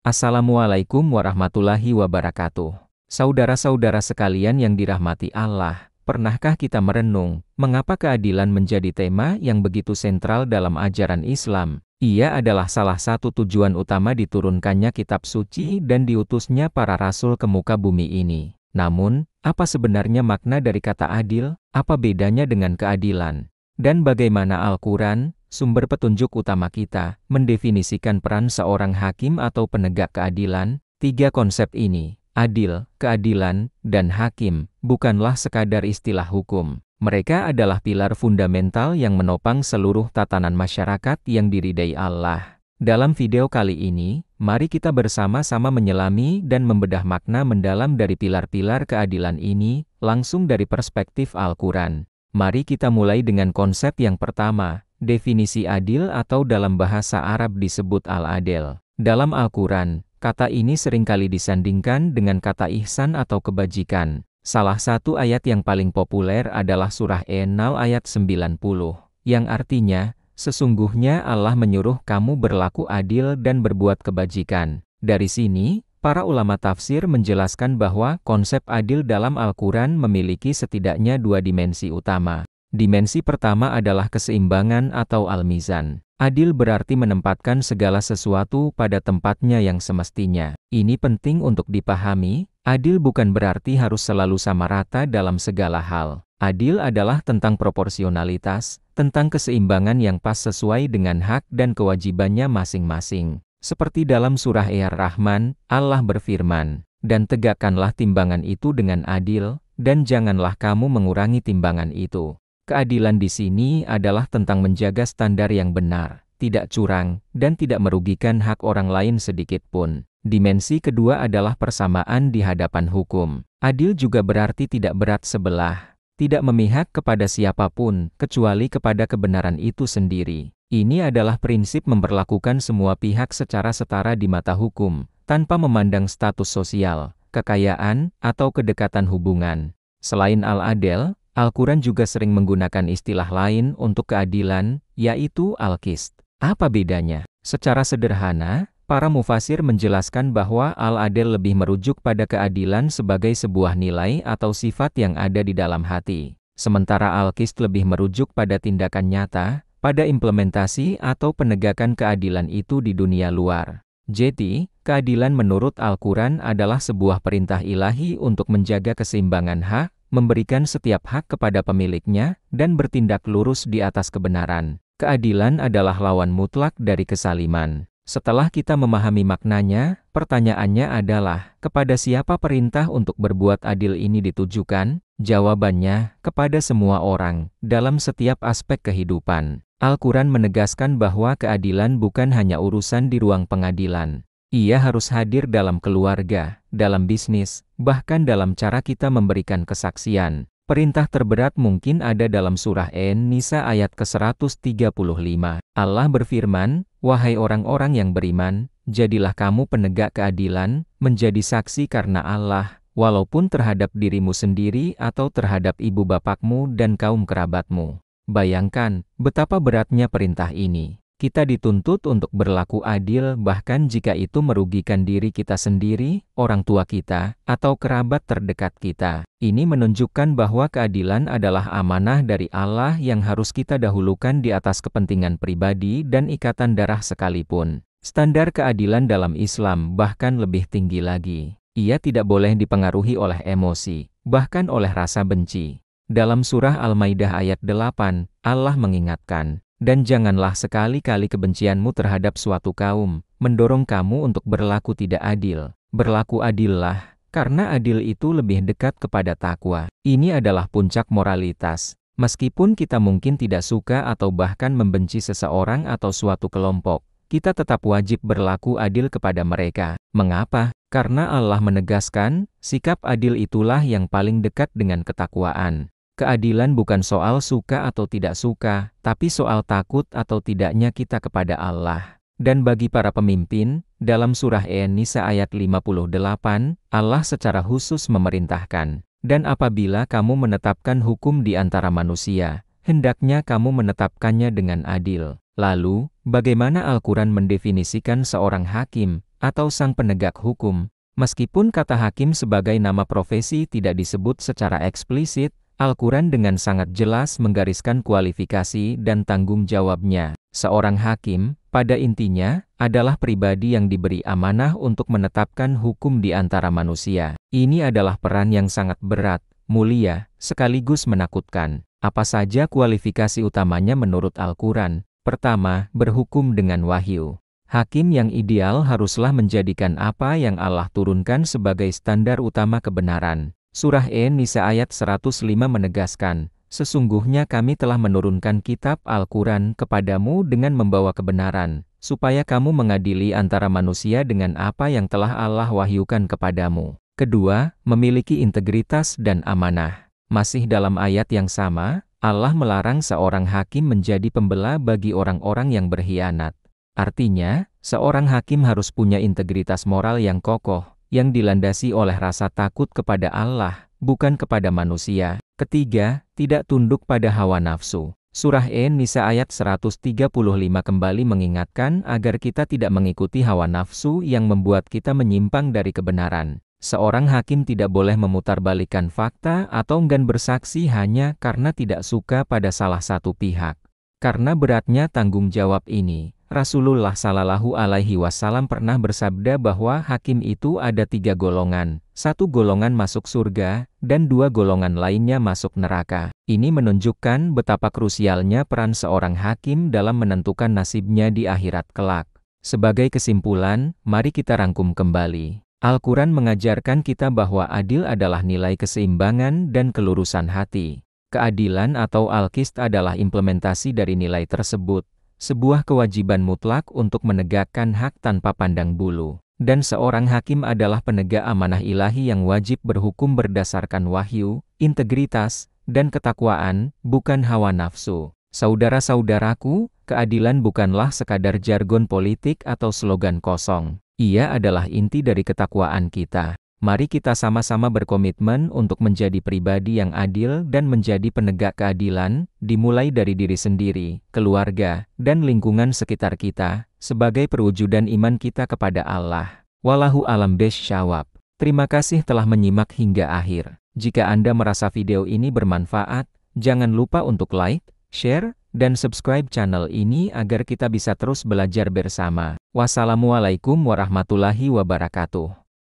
Assalamualaikum warahmatullahi wabarakatuh. Saudara-saudara sekalian yang dirahmati Allah, pernahkah kita merenung, mengapa keadilan menjadi tema yang begitu sentral dalam ajaran Islam? Ia adalah salah satu tujuan utama diturunkannya kitab suci dan diutusnya para rasul ke muka bumi ini. Namun, apa sebenarnya makna dari kata adil? Apa bedanya dengan keadilan? Dan bagaimana Al-Quran, sumber petunjuk utama kita, mendefinisikan peran seorang hakim atau penegak keadilan? Tiga konsep ini, adil, keadilan, dan hakim, bukanlah sekadar istilah hukum. Mereka adalah pilar fundamental yang menopang seluruh tatanan masyarakat yang diridai Allah. Dalam video kali ini, mari kita bersama-sama menyelami dan membedah makna mendalam dari pilar-pilar keadilan ini, langsung dari perspektif Al-Quran. Mari kita mulai dengan konsep yang pertama, definisi adil atau dalam bahasa Arab disebut al-adil. Dalam Al-Quran, kata ini seringkali disandingkan dengan kata ihsan atau kebajikan. Salah satu ayat yang paling populer adalah surah An-Nahl ayat 90, yang artinya, sesungguhnya Allah menyuruh kamu berlaku adil dan berbuat kebajikan. Dari sini, para ulama tafsir menjelaskan bahwa konsep adil dalam Al-Quran memiliki setidaknya dua dimensi utama. Dimensi pertama adalah keseimbangan atau al-mizan. Adil berarti menempatkan segala sesuatu pada tempatnya yang semestinya. Ini penting untuk dipahami, adil bukan berarti harus selalu sama rata dalam segala hal. Adil adalah tentang proporsionalitas, tentang keseimbangan yang pas sesuai dengan hak dan kewajibannya masing-masing. Seperti dalam surah Ar-Rahman, Allah berfirman, "Dan tegakkanlah timbangan itu dengan adil, dan janganlah kamu mengurangi timbangan itu." Keadilan di sini adalah tentang menjaga standar yang benar, tidak curang, dan tidak merugikan hak orang lain sedikit pun. Dimensi kedua adalah persamaan di hadapan hukum. Adil juga berarti tidak berat sebelah, tidak memihak kepada siapapun, kecuali kepada kebenaran itu sendiri. Ini adalah prinsip memperlakukan semua pihak secara setara di mata hukum, tanpa memandang status sosial, kekayaan, atau kedekatan hubungan. Selain al-adil, Al-Quran juga sering menggunakan istilah lain untuk keadilan, yaitu al-qist. Apa bedanya? Secara sederhana, para mufasir menjelaskan bahwa al-adil lebih merujuk pada keadilan sebagai sebuah nilai atau sifat yang ada di dalam hati. Sementara al-qist lebih merujuk pada tindakan nyata, pada implementasi atau penegakan keadilan itu di dunia luar. Jadi, keadilan menurut Al-Quran adalah sebuah perintah ilahi untuk menjaga keseimbangan hak, memberikan setiap hak kepada pemiliknya, dan bertindak lurus di atas kebenaran. Keadilan adalah lawan mutlak dari kezaliman. Setelah kita memahami maknanya, pertanyaannya adalah, kepada siapa perintah untuk berbuat adil ini ditujukan? Jawabannya, kepada semua orang, dalam setiap aspek kehidupan. Al-Quran menegaskan bahwa keadilan bukan hanya urusan di ruang pengadilan. Ia harus hadir dalam keluarga, dalam bisnis, bahkan dalam cara kita memberikan kesaksian. Perintah terberat mungkin ada dalam surah An-Nisa ayat ke-135. Allah berfirman, "Wahai orang-orang yang beriman, jadilah kamu penegak keadilan, menjadi saksi karena Allah, walaupun terhadap dirimu sendiri atau terhadap ibu bapakmu dan kaum kerabatmu." Bayangkan, betapa beratnya perintah ini. Kita dituntut untuk berlaku adil bahkan jika itu merugikan diri kita sendiri, orang tua kita, atau kerabat terdekat kita. Ini menunjukkan bahwa keadilan adalah amanah dari Allah yang harus kita dahulukan di atas kepentingan pribadi dan ikatan darah sekalipun. Standar keadilan dalam Islam bahkan lebih tinggi lagi. Ia tidak boleh dipengaruhi oleh emosi, bahkan oleh rasa benci. Dalam surah Al-Maidah ayat 8, Allah mengingatkan, "Dan janganlah sekali-kali kebencianmu terhadap suatu kaum, mendorong kamu untuk berlaku tidak adil. Berlaku adillah, karena adil itu lebih dekat kepada takwa." Ini adalah puncak moralitas. Meskipun kita mungkin tidak suka atau bahkan membenci seseorang atau suatu kelompok, kita tetap wajib berlaku adil kepada mereka. Mengapa? Karena Allah menegaskan, sikap adil itulah yang paling dekat dengan ketakwaan. Keadilan bukan soal suka atau tidak suka, tapi soal takut atau tidaknya kita kepada Allah. Dan bagi para pemimpin, dalam surah An-Nisa ayat 58, Allah secara khusus memerintahkan, "Dan apabila kamu menetapkan hukum di antara manusia, hendaknya kamu menetapkannya dengan adil." Lalu, bagaimana Al-Quran mendefinisikan seorang hakim? atau sang penegak hukum. Meskipun kata hakim sebagai nama profesi tidak disebut secara eksplisit, Al-Quran dengan sangat jelas menggariskan kualifikasi dan tanggung jawabnya. Seorang hakim, pada intinya, adalah pribadi yang diberi amanah untuk menetapkan hukum di antara manusia. Ini adalah peran yang sangat berat, mulia, sekaligus menakutkan. Apa saja kualifikasi utamanya menurut Al-Quran? Pertama, berhukum dengan wahyu. Hakim yang ideal haruslah menjadikan apa yang Allah turunkan sebagai standar utama kebenaran. Surah An-Nisa ayat 105 menegaskan, sesungguhnya kami telah menurunkan kitab Al-Quran kepadamu dengan membawa kebenaran, supaya kamu mengadili antara manusia dengan apa yang telah Allah wahyukan kepadamu. Kedua, memiliki integritas dan amanah. Masih dalam ayat yang sama, Allah melarang seorang hakim menjadi pembela bagi orang-orang yang berkhianat. Artinya, seorang hakim harus punya integritas moral yang kokoh, yang dilandasi oleh rasa takut kepada Allah, bukan kepada manusia. Ketiga, tidak tunduk pada hawa nafsu. Surah An-Nisa ayat 135 kembali mengingatkan agar kita tidak mengikuti hawa nafsu yang membuat kita menyimpang dari kebenaran. Seorang hakim tidak boleh memutarbalikkan fakta atau enggan bersaksi hanya karena tidak suka pada salah satu pihak. Karena beratnya tanggung jawab ini, Rasulullah Shallallahu Alaihi Wasallam pernah bersabda bahwa hakim itu ada 3 golongan, 1 golongan masuk surga, dan 2 golongan lainnya masuk neraka. Ini menunjukkan betapa krusialnya peran seorang hakim dalam menentukan nasibnya di akhirat kelak. Sebagai kesimpulan, mari kita rangkum kembali. Al-Quran mengajarkan kita bahwa adil adalah nilai keseimbangan dan kelurusan hati. Keadilan atau Al-Qist adalah implementasi dari nilai tersebut. Sebuah kewajiban mutlak untuk menegakkan hak tanpa pandang bulu. Dan seorang hakim adalah penegak amanah ilahi yang wajib berhukum berdasarkan wahyu, integritas, dan ketakwaan, bukan hawa nafsu. Saudara-saudaraku, keadilan bukanlah sekadar jargon politik atau slogan kosong. Ia adalah inti dari ketakwaan kita. Mari kita sama-sama berkomitmen untuk menjadi pribadi yang adil dan menjadi penegak keadilan, dimulai dari diri sendiri, keluarga, dan lingkungan sekitar kita, sebagai perwujudan iman kita kepada Allah. Wallahu a'lam bishawab. Terima kasih telah menyimak hingga akhir. Jika Anda merasa video ini bermanfaat, jangan lupa untuk like, share, dan subscribe channel ini agar kita bisa terus belajar bersama. Wassalamualaikum warahmatullahi wabarakatuh.